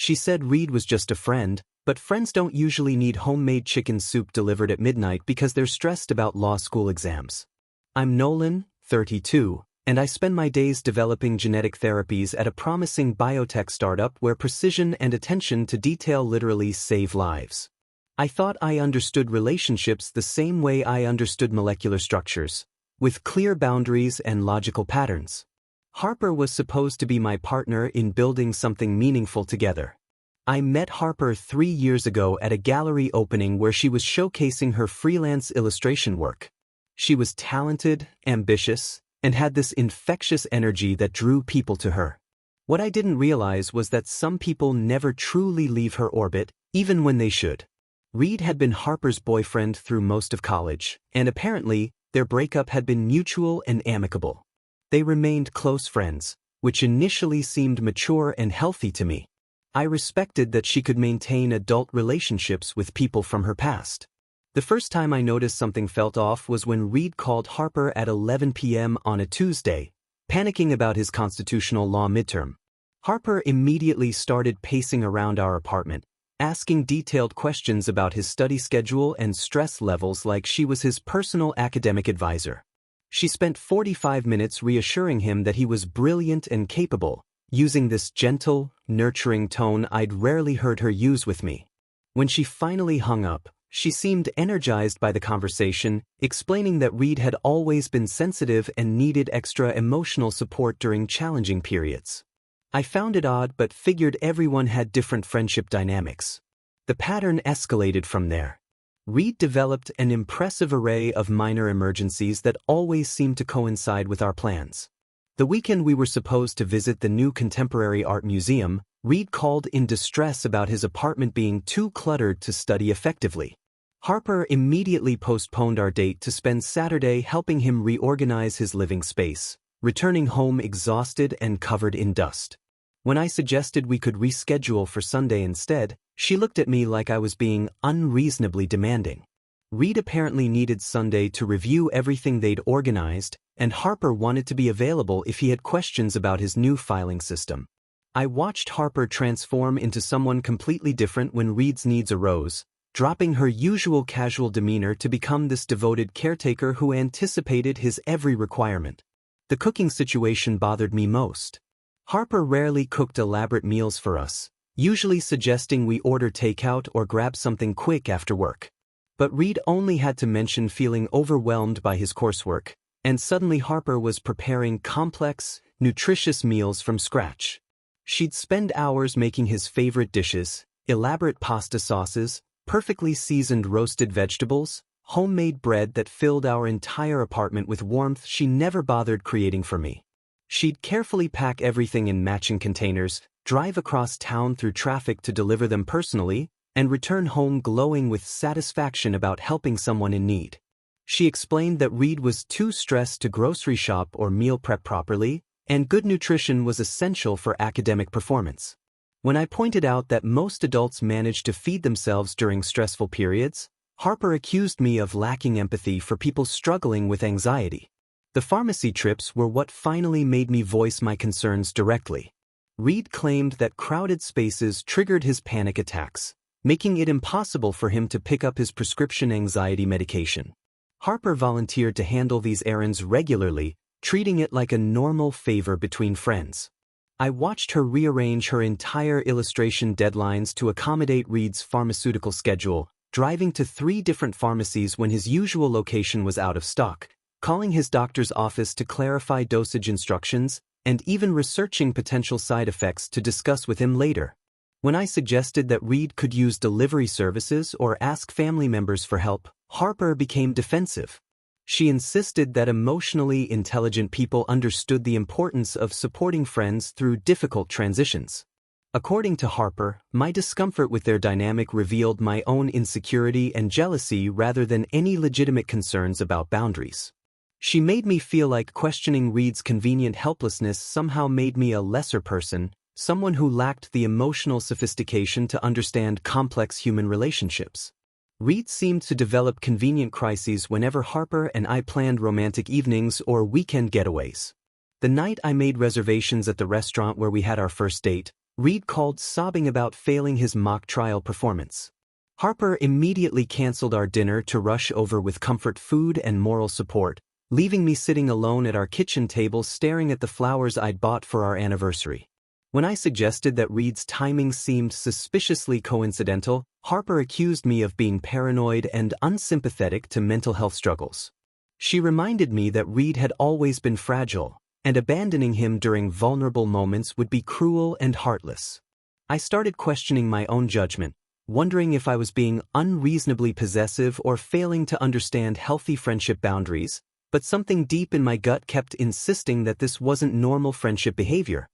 She said Reed was just a friend, but friends don't usually need homemade chicken soup delivered at midnight because they're stressed about law school exams. I'm Nolan, 32, and I spend my days developing genetic therapies at a promising biotech startup where precision and attention to detail literally save lives. I thought I understood relationships the same way I understood molecular structures, with clear boundaries and logical patterns. Harper was supposed to be my partner in building something meaningful together. I met Harper 3 years ago at a gallery opening where she was showcasing her freelance illustration work. She was talented, ambitious, and had this infectious energy that drew people to her. What I didn't realize was that some people never truly leave her orbit, even when they should. Reed had been Harper's boyfriend through most of college, and apparently, their breakup had been mutual and amicable. They remained close friends, which initially seemed mature and healthy to me. I respected that she could maintain adult relationships with people from her past. The first time I noticed something felt off was when Reed called Harper at 11 p.m. on a Tuesday, panicking about his constitutional law midterm. Harper immediately started pacing around our apartment, asking detailed questions about his study schedule and stress levels like she was his personal academic advisor. She spent 45 minutes reassuring him that he was brilliant and capable, using this gentle, nurturing tone I'd rarely heard her use with me. When she finally hung up, she seemed energized by the conversation, explaining that Reed had always been sensitive and needed extra emotional support during challenging periods. I found it odd but figured everyone had different friendship dynamics. The pattern escalated from there. Reed developed an impressive array of minor emergencies that always seemed to coincide with our plans. The weekend we were supposed to visit the new Contemporary Art Museum, Reed called in distress about his apartment being too cluttered to study effectively. Harper immediately postponed our date to spend Saturday helping him reorganize his living space, returning home exhausted and covered in dust. When I suggested we could reschedule for Sunday instead, she looked at me like I was being unreasonably demanding. Reed apparently needed Sunday to review everything they'd organized, and Harper wanted to be available if he had questions about his new filing system. I watched Harper transform into someone completely different when Reed's needs arose, dropping her usual casual demeanor to become this devoted caretaker who anticipated his every requirement. The cooking situation bothered me most. Harper rarely cooked elaborate meals for us, usually suggesting we order takeout or grab something quick after work. But Reed only had to mention feeling overwhelmed by his coursework, and suddenly Harper was preparing complex, nutritious meals from scratch. She'd spend hours making his favorite dishes, elaborate pasta sauces, perfectly seasoned roasted vegetables, homemade bread that filled our entire apartment with warmth she never bothered creating for me. She'd carefully pack everything in matching containers, drive across town through traffic to deliver them personally, and return home glowing with satisfaction about helping someone in need. She explained that Reed was too stressed to grocery shop or meal prep properly, and good nutrition was essential for academic performance. When I pointed out that most adults manage to feed themselves during stressful periods, Harper accused me of lacking empathy for people struggling with anxiety. The pharmacy trips were what finally made me voice my concerns directly. Reed claimed that crowded spaces triggered his panic attacks, making it impossible for him to pick up his prescription anxiety medication. Harper volunteered to handle these errands regularly, treating it like a normal favor between friends. I watched her rearrange her entire illustration deadlines to accommodate Reed's pharmaceutical schedule, driving to 3 different pharmacies when his usual location was out of stock, calling his doctor's office to clarify dosage instructions, and even researching potential side effects to discuss with him later. When I suggested that Reed could use delivery services or ask family members for help, Harper became defensive. She insisted that emotionally intelligent people understood the importance of supporting friends through difficult transitions. According to Harper, my discomfort with their dynamic revealed my own insecurity and jealousy rather than any legitimate concerns about boundaries. She made me feel like questioning Reed's convenient helplessness somehow made me a lesser person, someone who lacked the emotional sophistication to understand complex human relationships. Reed seemed to develop convenient crises whenever Harper and I planned romantic evenings or weekend getaways. The night I made reservations at the restaurant where we had our first date, Reed called sobbing about failing his mock trial performance. Harper immediately canceled our dinner to rush over with comfort food and moral support, leaving me sitting alone at our kitchen table staring at the flowers I'd bought for our anniversary. When I suggested that Reed's timing seemed suspiciously coincidental, Harper accused me of being paranoid and unsympathetic to mental health struggles. She reminded me that Reed had always been fragile, and abandoning him during vulnerable moments would be cruel and heartless. I started questioning my own judgment, wondering if I was being unreasonably possessive or failing to understand healthy friendship boundaries, but something deep in my gut kept insisting that this wasn't normal friendship behavior.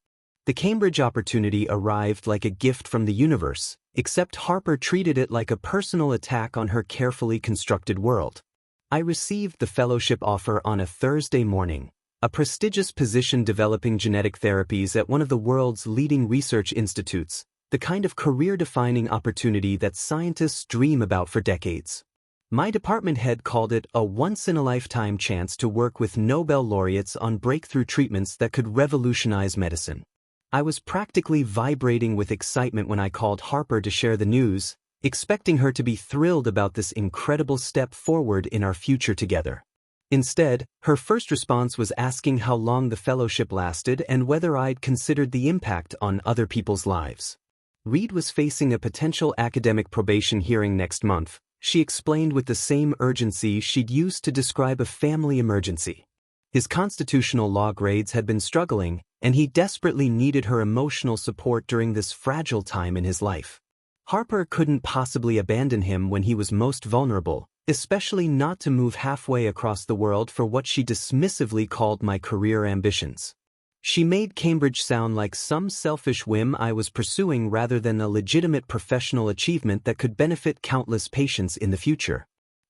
The Cambridge opportunity arrived like a gift from the universe, except Harper treated it like a personal attack on her carefully constructed world. I received the fellowship offer on a Thursday morning, a prestigious position developing genetic therapies at one of the world's leading research institutes, the kind of career-defining opportunity that scientists dream about for decades. My department head called it a once-in-a-lifetime chance to work with Nobel laureates on breakthrough treatments that could revolutionize medicine. I was practically vibrating with excitement when I called Harper to share the news, expecting her to be thrilled about this incredible step forward in our future together. Instead, her first response was asking how long the fellowship lasted and whether I'd considered the impact on other people's lives. Reed was facing a potential academic probation hearing next month, she explained with the same urgency she'd used to describe a family emergency. His constitutional law grades had been struggling, and he desperately needed her emotional support during this fragile time in his life. Harper couldn't possibly abandon him when he was most vulnerable, especially not to move halfway across the world for what she dismissively called my career ambitions. She made Cambridge sound like some selfish whim I was pursuing rather than a legitimate professional achievement that could benefit countless patients in the future.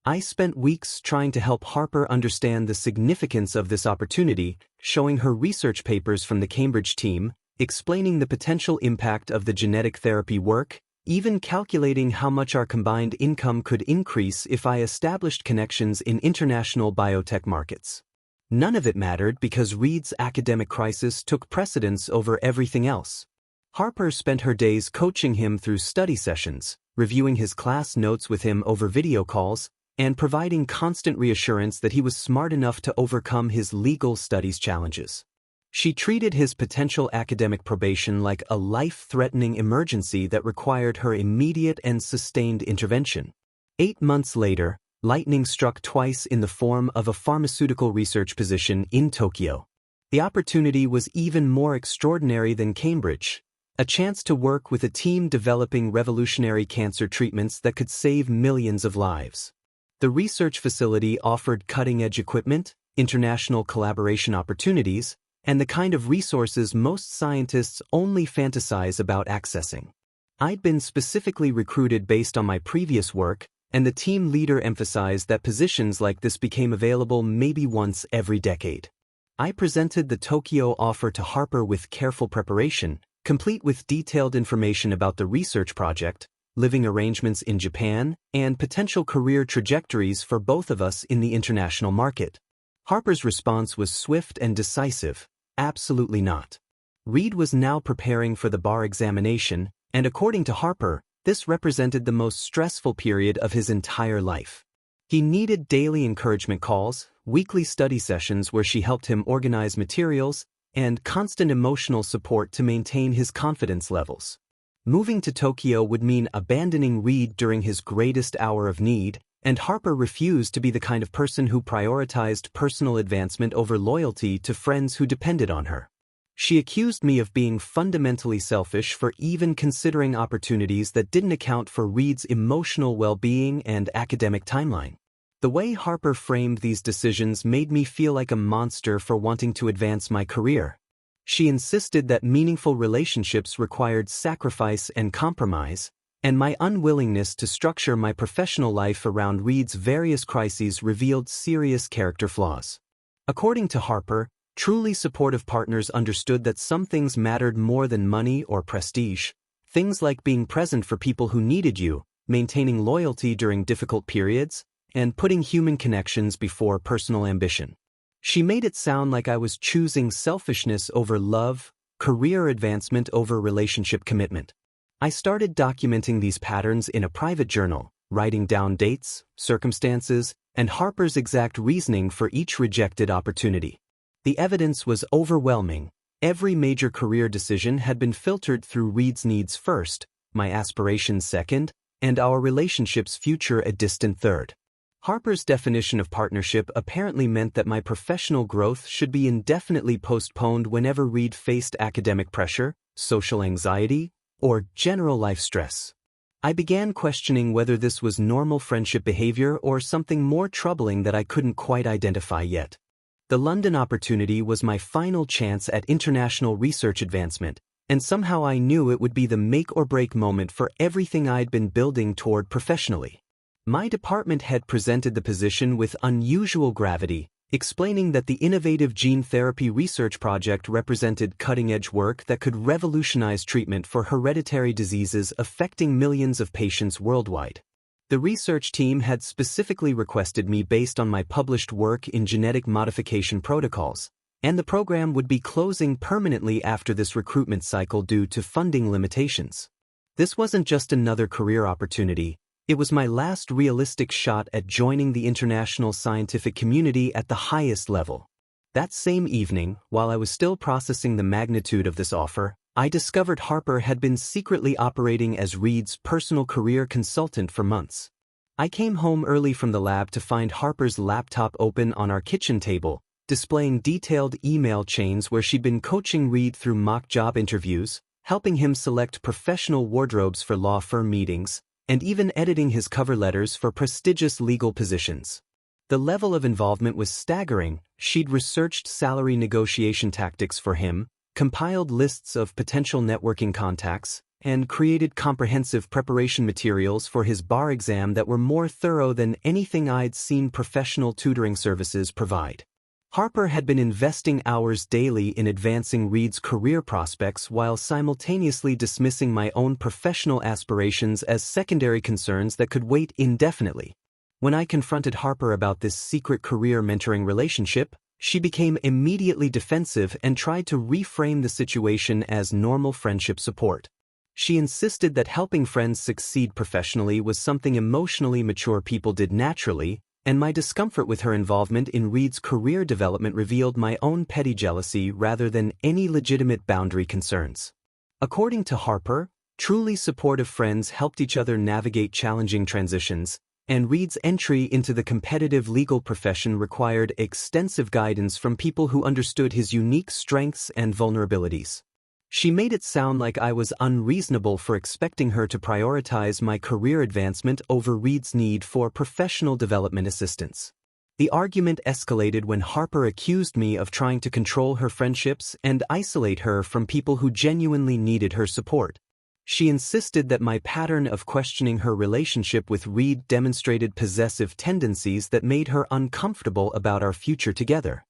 I spent weeks trying to help Harper understand the significance of this opportunity, showing her research papers from the Cambridge team, explaining the potential impact of the genetic therapy work, even calculating how much our combined income could increase if I established connections in international biotech markets. None of it mattered because Reed's academic crisis took precedence over everything else. Harper spent her days coaching him through study sessions, reviewing his class notes with him over video calls, and providing constant reassurance that he was smart enough to overcome his legal studies challenges. She treated his potential academic probation like a life-threatening emergency that required her immediate and sustained intervention. 8 months later, lightning struck twice in the form of a pharmaceutical research position in Tokyo. The opportunity was even more extraordinary than Cambridge, a chance to work with a team developing revolutionary cancer treatments that could save millions of lives. The research facility offered cutting-edge equipment, international collaboration opportunities, and the kind of resources most scientists only fantasize about accessing. I'd been specifically recruited based on my previous work, and the team leader emphasized that positions like this became available maybe once every decade. I presented the Tokyo offer to Harper with careful preparation, complete with detailed information about the research project, living arrangements in Japan, and potential career trajectories for both of us in the international market. Harper's response was swift and decisive: absolutely not. Reed was now preparing for the bar examination, and according to Harper, this represented the most stressful period of his entire life. He needed daily encouragement calls, weekly study sessions where she helped him organize materials, and constant emotional support to maintain his confidence levels. Moving to Tokyo would mean abandoning Reed during his greatest hour of need, and Harper refused to be the kind of person who prioritized personal advancement over loyalty to friends who depended on her. She accused me of being fundamentally selfish for even considering opportunities that didn't account for Reed's emotional well-being and academic timeline. The way Harper framed these decisions made me feel like a monster for wanting to advance my career. She insisted that meaningful relationships required sacrifice and compromise, and my unwillingness to structure my professional life around Reed's various crises revealed serious character flaws. According to Harper, truly supportive partners understood that some things mattered more than money or prestige, things like being present for people who needed you, maintaining loyalty during difficult periods, and putting human connections before personal ambition. She made it sound like I was choosing selfishness over love, career advancement over relationship commitment. I started documenting these patterns in a private journal, writing down dates, circumstances, and Harper's exact reasoning for each rejected opportunity. The evidence was overwhelming. Every major career decision had been filtered through Reed's needs first, my aspirations second, and our relationship's future a distant third. Harper's definition of partnership apparently meant that my professional growth should be indefinitely postponed whenever Reed faced academic pressure, social anxiety, or general life stress. I began questioning whether this was normal friendship behavior or something more troubling that I couldn't quite identify yet. The London opportunity was my final chance at international research advancement, and somehow I knew it would be the make-or-break moment for everything I'd been building toward professionally. My department head presented the position with unusual gravity, explaining that the innovative gene therapy research project represented cutting-edge work that could revolutionize treatment for hereditary diseases affecting millions of patients worldwide. The research team had specifically requested me based on my published work in genetic modification protocols, and the program would be closing permanently after this recruitment cycle due to funding limitations. This wasn't just another career opportunity, it was my last realistic shot at joining the international scientific community at the highest level. That same evening, while I was still processing the magnitude of this offer, I discovered Harper had been secretly operating as Reed's personal career consultant for months. I came home early from the lab to find Harper's laptop open on our kitchen table, displaying detailed email chains where she'd been coaching Reed through mock job interviews, helping him select professional wardrobes for law firm meetings, and even editing his cover letters for prestigious legal positions. The level of involvement was staggering. She'd researched salary negotiation tactics for him, compiled lists of potential networking contacts, and created comprehensive preparation materials for his bar exam that were more thorough than anything I'd seen professional tutoring services provide. Harper had been investing hours daily in advancing Reed's career prospects while simultaneously dismissing my own professional aspirations as secondary concerns that could wait indefinitely. When I confronted Harper about this secret career mentoring relationship, she became immediately defensive and tried to reframe the situation as normal friendship support. She insisted that helping friends succeed professionally was something emotionally mature people did naturally, and my discomfort with her involvement in Reed's career development revealed my own petty jealousy rather than any legitimate boundary concerns. According to Harper, truly supportive friends helped each other navigate challenging transitions, and Reed's entry into the competitive legal profession required extensive guidance from people who understood his unique strengths and vulnerabilities. She made it sound like I was unreasonable for expecting her to prioritize my career advancement over Reed's need for professional development assistance. The argument escalated when Harper accused me of trying to control her friendships and isolate her from people who genuinely needed her support. She insisted that my pattern of questioning her relationship with Reed demonstrated possessive tendencies that made her uncomfortable about our future together.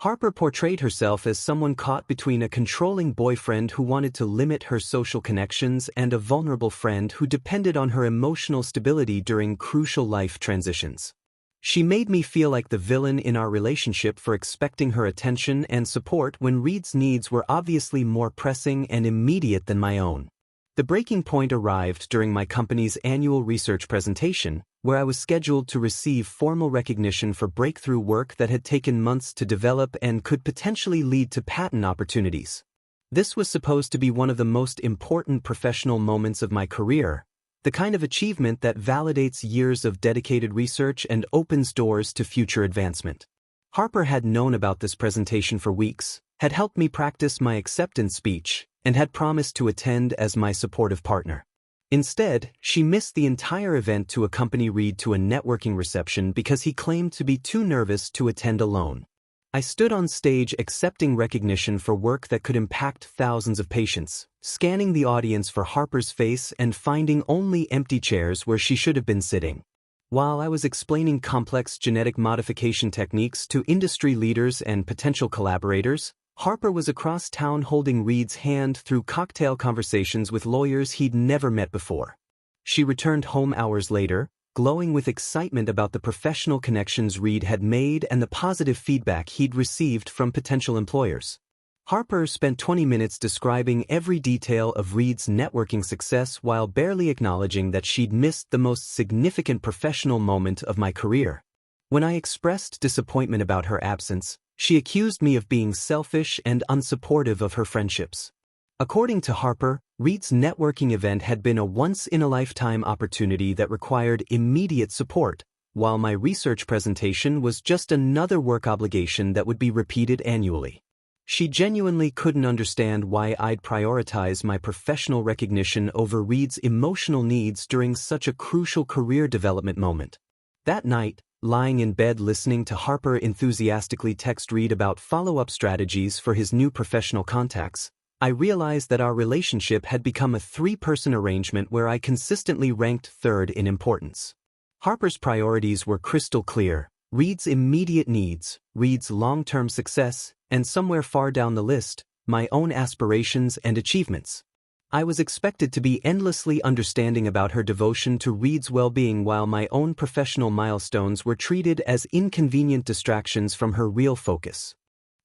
Harper portrayed herself as someone caught between a controlling boyfriend who wanted to limit her social connections and a vulnerable friend who depended on her emotional stability during crucial life transitions. She made me feel like the villain in our relationship for expecting her attention and support when Reed's needs were obviously more pressing and immediate than my own. The breaking point arrived during my company's annual research presentation, where I was scheduled to receive formal recognition for breakthrough work that had taken months to develop and could potentially lead to patent opportunities. This was supposed to be one of the most important professional moments of my career, the kind of achievement that validates years of dedicated research and opens doors to future advancement. Harper had known about this presentation for weeks, had helped me practice my acceptance speech, and had promised to attend as my supportive partner. Instead, she missed the entire event to accompany Reed to a networking reception because he claimed to be too nervous to attend alone. I stood on stage accepting recognition for work that could impact thousands of patients, scanning the audience for Harper's face and finding only empty chairs where she should have been sitting. While I was explaining complex genetic modification techniques to industry leaders and potential collaborators, Harper was across town holding Reed's hand through cocktail conversations with lawyers he'd never met before. She returned home hours later, glowing with excitement about the professional connections Reed had made and the positive feedback he'd received from potential employers. Harper spent 20 minutes describing every detail of Reed's networking success while barely acknowledging that she'd missed the most significant professional moment of my career. When I expressed disappointment about her absence, she accused me of being selfish and unsupportive of her friendships. According to Harper, Reed's networking event had been a once-in-a-lifetime opportunity that required immediate support, while my research presentation was just another work obligation that would be repeated annually. She genuinely couldn't understand why I'd prioritize my professional recognition over Reed's emotional needs during such a crucial career development moment. That night, lying in bed listening to Harper enthusiastically text Reed about follow-up strategies for his new professional contacts, I realized that our relationship had become a three-person arrangement where I consistently ranked third in importance. Harper's priorities were crystal clear: Reed's immediate needs, Reed's long-term success, and somewhere far down the list, my own aspirations and achievements. I was expected to be endlessly understanding about her devotion to Reed's well-being while my own professional milestones were treated as inconvenient distractions from her real focus.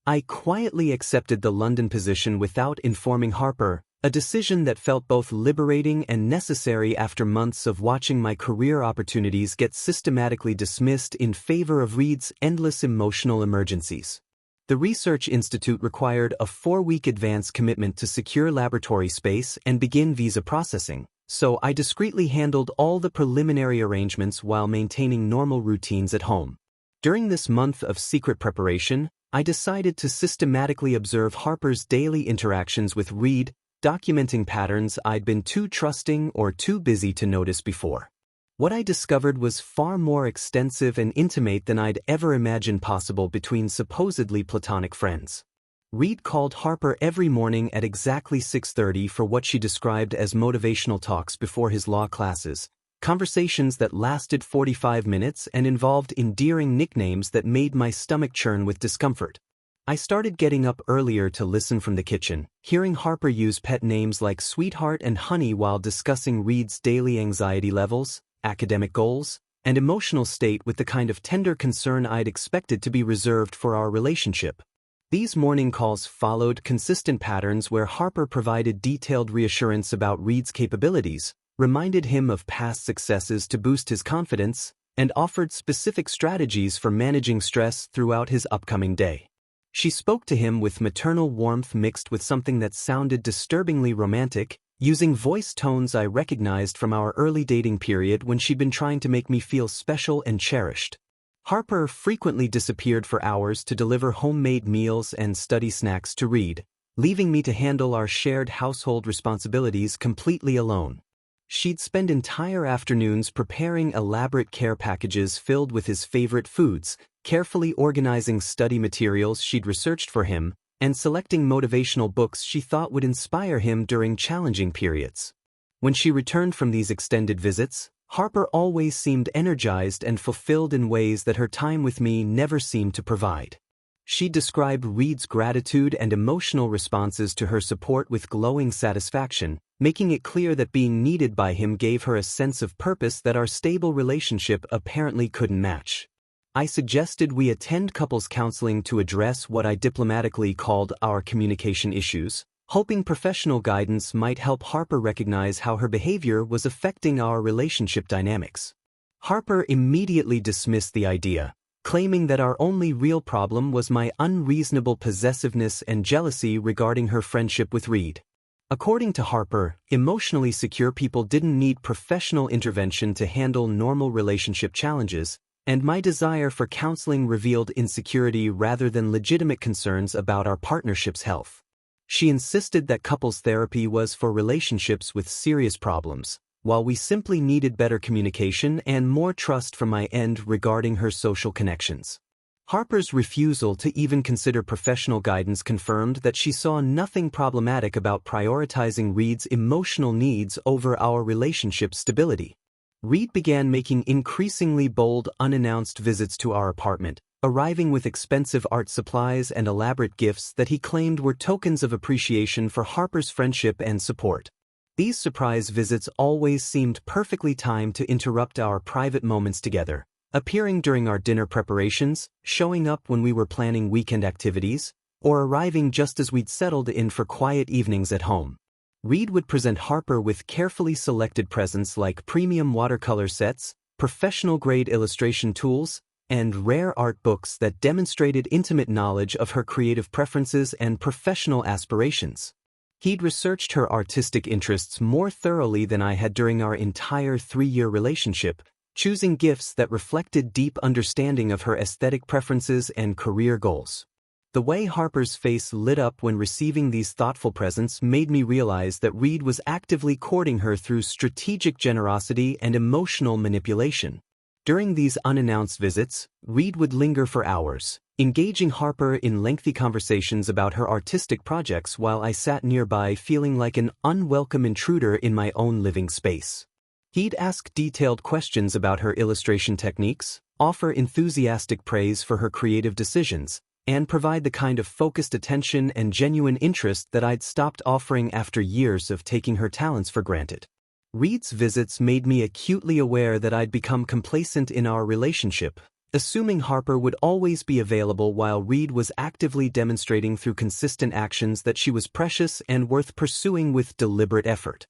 I quietly accepted the London position without informing Harper, a decision that felt both liberating and necessary after months of watching my career opportunities get systematically dismissed in favor of Reed's endless emotional emergencies. The Research Institute required a 4-week advance commitment to secure laboratory space and begin visa processing, so I discreetly handled all the preliminary arrangements while maintaining normal routines at home. During this month of secret preparation, I decided to systematically observe Harper's daily interactions with Reed, documenting patterns I'd been too trusting or too busy to notice before. What I discovered was far more extensive and intimate than I'd ever imagined possible between supposedly platonic friends. Reed called Harper every morning at exactly 6:30 for what she described as motivational talks before his law classes, conversations that lasted 45 minutes and involved endearing nicknames that made my stomach churn with discomfort. I started getting up earlier to listen from the kitchen, hearing Harper use pet names like Sweetheart and Honey while discussing Reed's daily anxiety levels, academic goals, and emotional state with the kind of tender concern I'd expected to be reserved for our relationship. These morning calls followed consistent patterns where Harper provided detailed reassurance about Reed's capabilities, reminded him of past successes to boost his confidence, and offered specific strategies for managing stress throughout his upcoming day. She spoke to him with maternal warmth mixed with something that sounded disturbingly romantic, using voice tones I recognized from our early dating period when she'd been trying to make me feel special and cherished. Harper frequently disappeared for hours to deliver homemade meals and study snacks to Reed, leaving me to handle our shared household responsibilities completely alone. She'd spend entire afternoons preparing elaborate care packages filled with his favorite foods, carefully organizing study materials she'd researched for him, and selecting motivational books she thought would inspire him during challenging periods. When she returned from these extended visits, Harper always seemed energized and fulfilled in ways that her time with me never seemed to provide. She described Reed's gratitude and emotional responses to her support with glowing satisfaction, making it clear that being needed by him gave her a sense of purpose that our stable relationship apparently couldn't match. I suggested we attend couples counseling to address what I diplomatically called our communication issues, hoping professional guidance might help Harper recognize how her behavior was affecting our relationship dynamics. Harper immediately dismissed the idea, claiming that our only real problem was my unreasonable possessiveness and jealousy regarding her friendship with Reed. According to Harper, emotionally secure people didn't need professional intervention to handle normal relationship challenges, and my desire for counseling revealed insecurity rather than legitimate concerns about our partnership's health. She insisted that couples therapy was for relationships with serious problems, while we simply needed better communication and more trust from my end regarding her social connections. Harper's refusal to even consider professional guidance confirmed that she saw nothing problematic about prioritizing Reed's emotional needs over our relationship's stability. Reed began making increasingly bold, unannounced visits to our apartment, arriving with expensive art supplies and elaborate gifts that he claimed were tokens of appreciation for Harper's friendship and support. These surprise visits always seemed perfectly timed to interrupt our private moments together, appearing during our dinner preparations, showing up when we were planning weekend activities, or arriving just as we'd settled in for quiet evenings at home. Reed would present Harper with carefully selected presents like premium watercolor sets, professional-grade illustration tools, and rare art books that demonstrated intimate knowledge of her creative preferences and professional aspirations. He'd researched her artistic interests more thoroughly than I had during our entire 3-year relationship, choosing gifts that reflected deep understanding of her aesthetic preferences and career goals. The way Harper's face lit up when receiving these thoughtful presents made me realize that Reed was actively courting her through strategic generosity and emotional manipulation. During these unannounced visits, Reed would linger for hours, engaging Harper in lengthy conversations about her artistic projects while I sat nearby feeling like an unwelcome intruder in my own living space. He'd ask detailed questions about her illustration techniques, offer enthusiastic praise for her creative decisions, and provide the kind of focused attention and genuine interest that I'd stopped offering after years of taking her talents for granted. Reed's visits made me acutely aware that I'd become complacent in our relationship, assuming Harper would always be available while Reed was actively demonstrating through consistent actions that she was precious and worth pursuing with deliberate effort.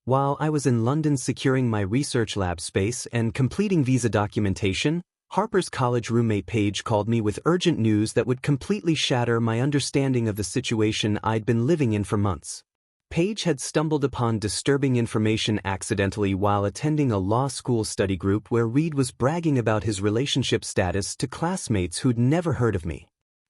While I was in London securing my research lab space and completing visa documentation, Harper's college roommate Paige called me with urgent news that would completely shatter my understanding of the situation I'd been living in for months. Paige had stumbled upon disturbing information accidentally while attending a law school study group where Reed was bragging about his relationship status to classmates who'd never heard of me.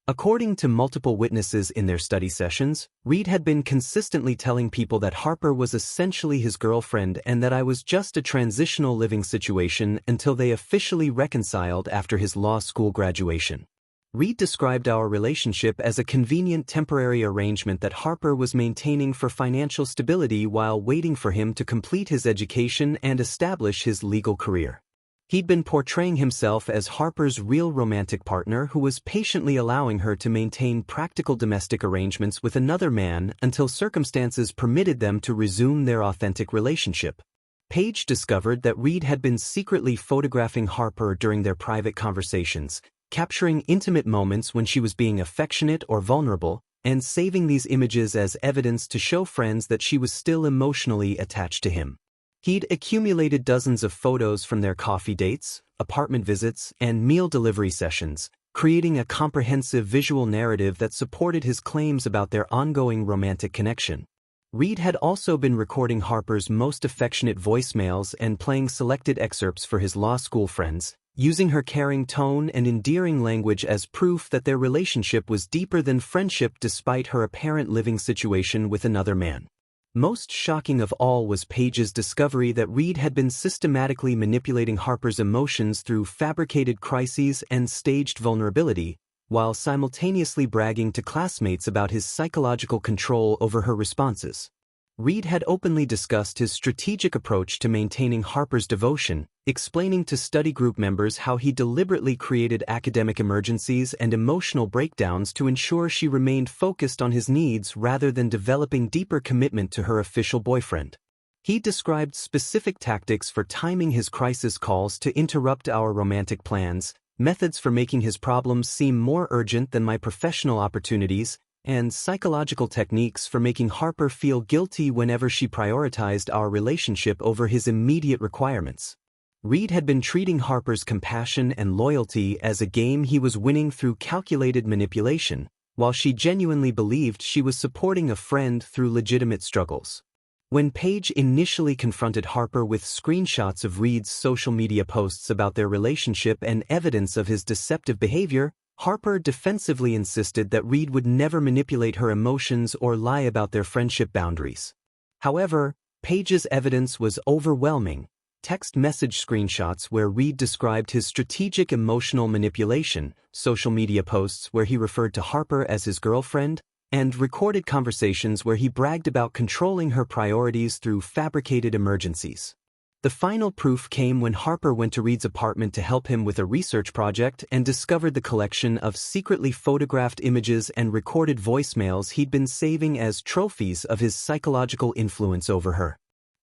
According to multiple witnesses in their study sessions, Reed had been consistently telling people that Harper was essentially his girlfriend and that I was just a transitional living situation until they officially reconciled after his law school graduation. Reed described our relationship as a convenient temporary arrangement that Harper was maintaining for financial stability while waiting for him to complete his education and establish his legal career. He'd been portraying himself as Harper's real romantic partner who was patiently allowing her to maintain practical domestic arrangements with another man until circumstances permitted them to resume their authentic relationship. Paige discovered that Reed had been secretly photographing Harper during their private conversations, capturing intimate moments when she was being affectionate or vulnerable, and saving these images as evidence to show friends that she was still emotionally attached to him. He'd accumulated dozens of photos from their coffee dates, apartment visits, and meal delivery sessions, creating a comprehensive visual narrative that supported his claims about their ongoing romantic connection. Reed had also been recording Harper's most affectionate voicemails and playing selected excerpts for his law school friends, using her caring tone and endearing language as proof that their relationship was deeper than friendship despite her apparent living situation with another man. Most shocking of all was Paige's discovery that Reed had been systematically manipulating Harper's emotions through fabricated crises and staged vulnerability, while simultaneously bragging to classmates about his psychological control over her responses. Reed had openly discussed his strategic approach to maintaining Harper's devotion, explaining to study group members how he deliberately created academic emergencies and emotional breakdowns to ensure she remained focused on his needs rather than developing deeper commitment to her official boyfriend. He described specific tactics for timing his crisis calls to interrupt our romantic plans, methods for making his problems seem more urgent than my professional opportunities, and psychological techniques for making Harper feel guilty whenever she prioritized our relationship over his immediate requirements. Reed had been treating Harper's compassion and loyalty as a game he was winning through calculated manipulation, while she genuinely believed she was supporting a friend through legitimate struggles. When Paige initially confronted Harper with screenshots of Reed's social media posts about their relationship and evidence of his deceptive behavior, Harper defensively insisted that Reed would never manipulate her emotions or lie about their friendship boundaries. However, Paige's evidence was overwhelming. Text message screenshots where Reed described his strategic emotional manipulation, social media posts where he referred to Harper as his girlfriend, and recorded conversations where he bragged about controlling her priorities through fabricated emergencies. The final proof came when Harper went to Reed's apartment to help him with a research project and discovered the collection of secretly photographed images and recorded voicemails he'd been saving as trophies of his psychological influence over her.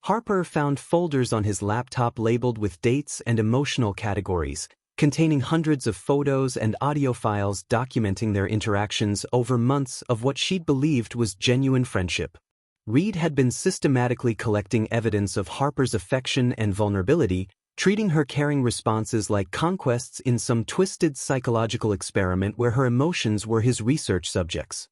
Harper found folders on his laptop labeled with dates and emotional categories, containing hundreds of photos and audio files documenting their interactions over months of what she'd believed was genuine friendship. Reed had been systematically collecting evidence of Harper's affection and vulnerability, treating her caring responses like conquests in some twisted psychological experiment where her emotions were his research subjects.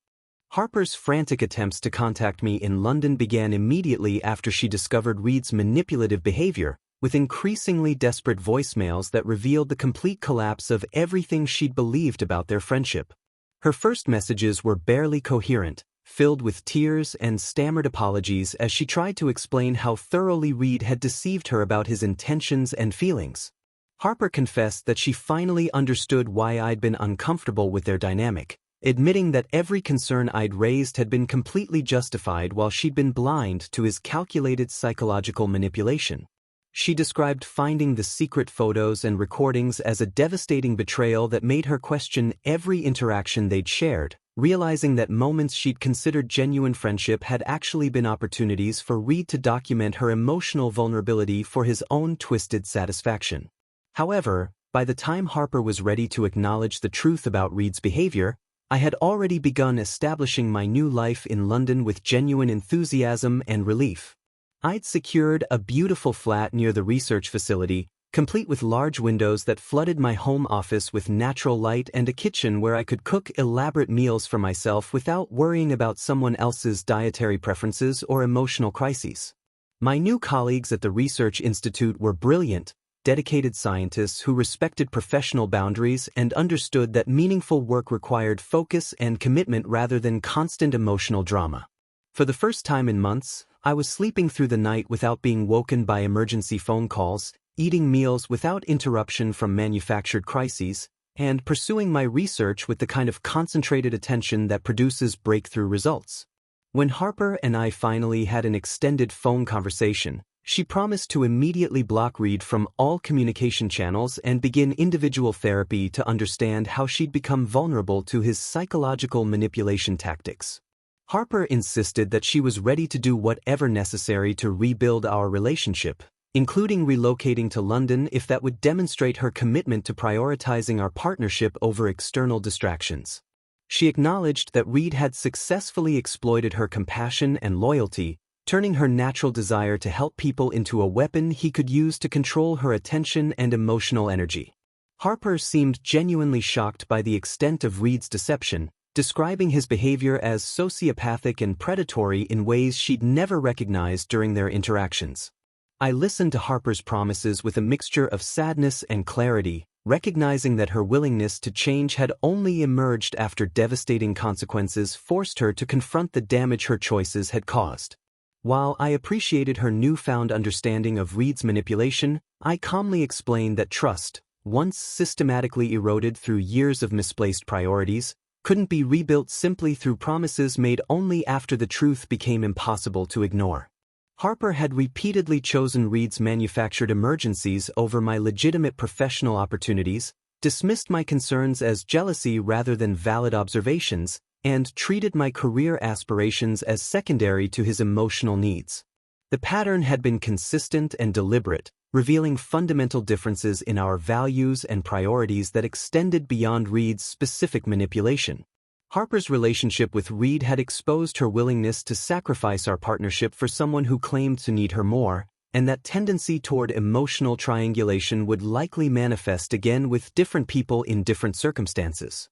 Harper's frantic attempts to contact me in London began immediately after she discovered Reed's manipulative behavior, with increasingly desperate voicemails that revealed the complete collapse of everything she'd believed about their friendship. Her first messages were barely coherent, filled with tears and stammered apologies as she tried to explain how thoroughly Reed had deceived her about his intentions and feelings. Harper confessed that she finally understood why I'd been uncomfortable with their dynamic, admitting that every concern I'd raised had been completely justified while she'd been blind to his calculated psychological manipulation. She described finding the secret photos and recordings as a devastating betrayal that made her question every interaction they'd shared, realizing that moments she'd considered genuine friendship had actually been opportunities for Reed to document her emotional vulnerability for his own twisted satisfaction. However, by the time Harper was ready to acknowledge the truth about Reed's behavior, I had already begun establishing my new life in London with genuine enthusiasm and relief. I'd secured a beautiful flat near the research facility, complete with large windows that flooded my home office with natural light and a kitchen where I could cook elaborate meals for myself without worrying about someone else's dietary preferences or emotional crises. My new colleagues at the Research Institute were brilliant, dedicated scientists who respected professional boundaries and understood that meaningful work required focus and commitment rather than constant emotional drama. For the first time in months, I was sleeping through the night without being woken by emergency phone calls, eating meals without interruption from manufactured crises, and pursuing my research with the kind of concentrated attention that produces breakthrough results. When Harper and I finally had an extended phone conversation, she promised to immediately block Reed from all communication channels and begin individual therapy to understand how she'd become vulnerable to his psychological manipulation tactics. Harper insisted that she was ready to do whatever necessary to rebuild our relationship, including relocating to London if that would demonstrate her commitment to prioritizing our partnership over external distractions. She acknowledged that Reed had successfully exploited her compassion and loyalty, turning her natural desire to help people into a weapon he could use to control her attention and emotional energy. Harper seemed genuinely shocked by the extent of Reed's deception, describing his behavior as sociopathic and predatory in ways she'd never recognized during their interactions. I listened to Harper's promises with a mixture of sadness and clarity, recognizing that her willingness to change had only emerged after devastating consequences forced her to confront the damage her choices had caused. While I appreciated her newfound understanding of Reed's manipulation, I calmly explained that trust, once systematically eroded through years of misplaced priorities, couldn't be rebuilt simply through promises made only after the truth became impossible to ignore. Harper had repeatedly chosen Reed's manufactured emergencies over my legitimate professional opportunities, dismissed my concerns as jealousy rather than valid observations, and treated my career aspirations as secondary to his emotional needs. The pattern had been consistent and deliberate, revealing fundamental differences in our values and priorities that extended beyond Reed's specific manipulation. Harper's relationship with Reed had exposed her willingness to sacrifice our partnership for someone who claimed to need her more, and that tendency toward emotional triangulation would likely manifest again with different people in different circumstances.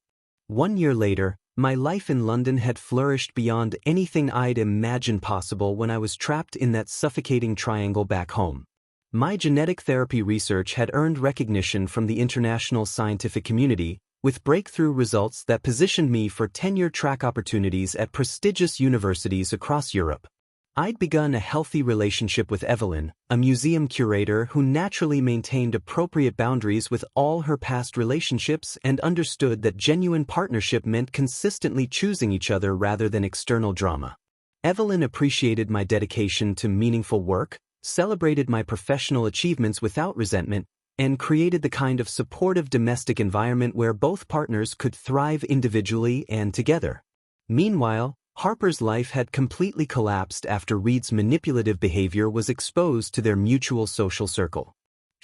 1 year later, my life in London had flourished beyond anything I'd imagined possible when I was trapped in that suffocating triangle back home. My genetic therapy research had earned recognition from the international scientific community, with breakthrough results that positioned me for tenure-track opportunities at prestigious universities across Europe. I'd begun a healthy relationship with Evelyn, a museum curator who naturally maintained appropriate boundaries with all her past relationships and understood that genuine partnership meant consistently choosing each other rather than external drama. Evelyn appreciated my dedication to meaningful work, celebrated my professional achievements without resentment, and created the kind of supportive domestic environment where both partners could thrive individually and together. Meanwhile, Harper's life had completely collapsed after Reed's manipulative behavior was exposed to their mutual social circle.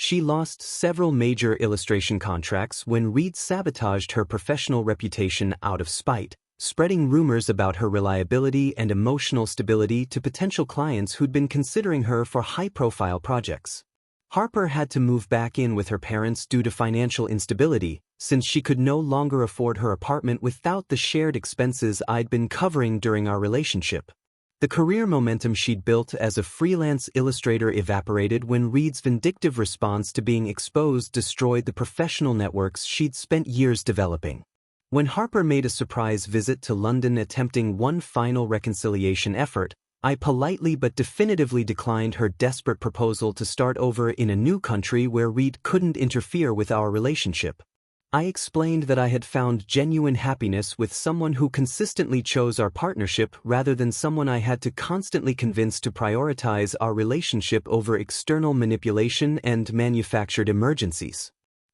She lost several major illustration contracts when Reed sabotaged her professional reputation out of spite, spreading rumors about her reliability and emotional stability to potential clients who'd been considering her for high-profile projects. Harper had to move back in with her parents due to financial instability, since she could no longer afford her apartment without the shared expenses I'd been covering during our relationship. The career momentum she'd built as a freelance illustrator evaporated when Reed's vindictive response to being exposed destroyed the professional networks she'd spent years developing. When Harper made a surprise visit to London attempting one final reconciliation effort, I politely but definitively declined her desperate proposal to start over in a new country where Reed couldn't interfere with our relationship. I explained that I had found genuine happiness with someone who consistently chose our partnership rather than someone I had to constantly convince to prioritize our relationship over external manipulation and manufactured emergencies.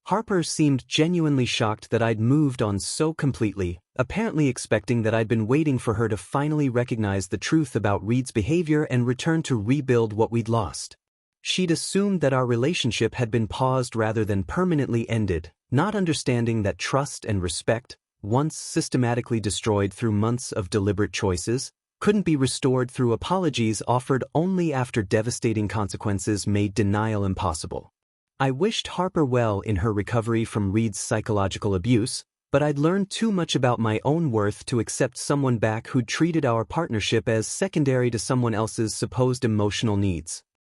Harper seemed genuinely shocked that I'd moved on so completely, apparently expecting that I'd been waiting for her to finally recognize the truth about Reed's behavior and return to rebuild what we'd lost. She'd assumed that our relationship had been paused rather than permanently ended, not understanding that trust and respect, once systematically destroyed through months of deliberate choices, couldn't be restored through apologies offered only after devastating consequences made denial impossible. I wished Harper well in her recovery from Reed's psychological abuse, but I'd learned too much about my own worth to accept someone back who'd treated our partnership as secondary to someone else's supposed emotional needs.